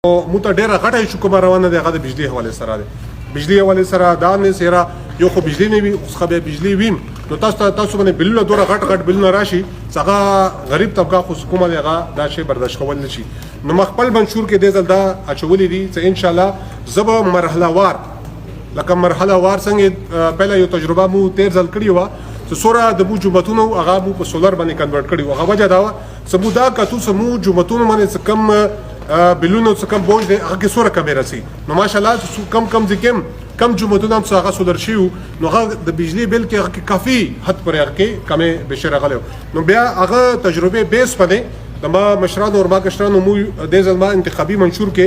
مو ته ډیره غټه شو کومه روانه ده هغه د بجلی حواله سره ده. بجلی حواله سره دا نه سره یو خو بجلی نه وي اوس خو به بجلی ویم نو تاسو باندې بلونه دوره غټ بلونه راشي څنګه غریب طبقه خو حکومت هغه دا شی برداشت کول نشي. نو مخبل منشور کې د ځل دا اچولې دي چې ان شاء الله زب مرحله وار لکه مرحله وار څنګه پهله یو تجربه مو تیر ځل کړی و چې سوره د بو جمعتونو هغه مو په سولر باندې کنورټ کړی و. هغه وجه دا و سمو دا کتو سمو جمعتونو باندې کم بلونو څخه کم بوج دی هغه کې سوره کمې راسي. نو ماشاءالله کم ذکم کم جمعتونه هم هغه سولر شیو نو هغه د بجلی بل کې هغه کافي حد پر هغه کې کمې بشره غلو. نو بیا هغه تجربه بیس باندې د ما مشرانو او ما کشرانو مو د ځل ما انتخابي منشور کې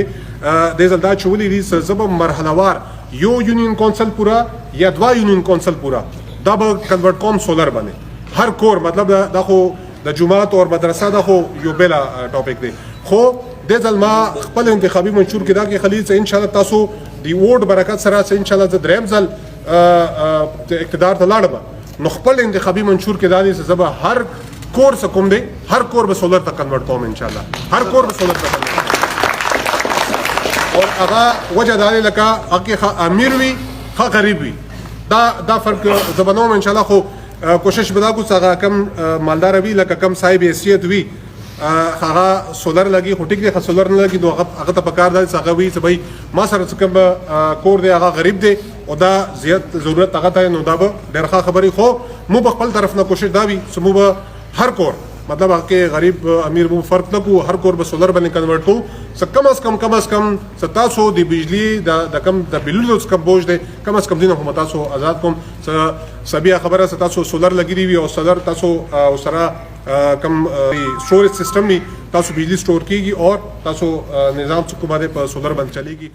د ځل دا چولې دي سبب مرحله وار یو یونین کونسل پورا یا دوا یونین کونسل پورا دا به کنورټ کوم سولر باندې هر کور مطلب دا خو د جماعت او مدرسه دا خو یو بل ټاپک دی. خو د ځل ما خپل انتخابي منشور کې دا کې خلیل ان شاء الله تاسو دی ووټ برکت سره ان شاء الله د دریم ځل اقتدار ته لاړم نو خپل انتخابي منشور کې دا دي چې زبا هر کور څه کوم دی هر کور به سولر ته کنورټ کوم ان شاء الله هر کور به سولر ته کنورټ او هغه وجه دا لکه هغه امیر وي هغه غریب وي دا فرق زبانوم ان شاء الله. خو کوشش به دا کو څنګه کم مالدار وي لکه کم صاحب حیثیت وي هغه سولر لګي خو ټیک دی سولر نه لګي نو هغه ته پکار دی څنګه وي چې بھائی ما سره کوم کور دی هغه غریب دی او دا زیات ضرورت هغه ته نو دا به ډیره خبري. خو مو په خپل طرف نه کوشش دا وي چې مو هر کور مطلب هغه غریب امیر مو فرق نه کو هر کور به سولر باندې کنورټ کو څه کم از کم 700 د بجلی د کم د بلونو څخه بوج دی کم از کم دینه هم تاسو آزاد کوم سبیا خبره تاسو سولر لګی وي او سولر تاسو او سره کم storage system नहीं तासो बिजली स्टोर कीगी और तासो निज़ाम को बादे पर सोलर बंद चलेगी.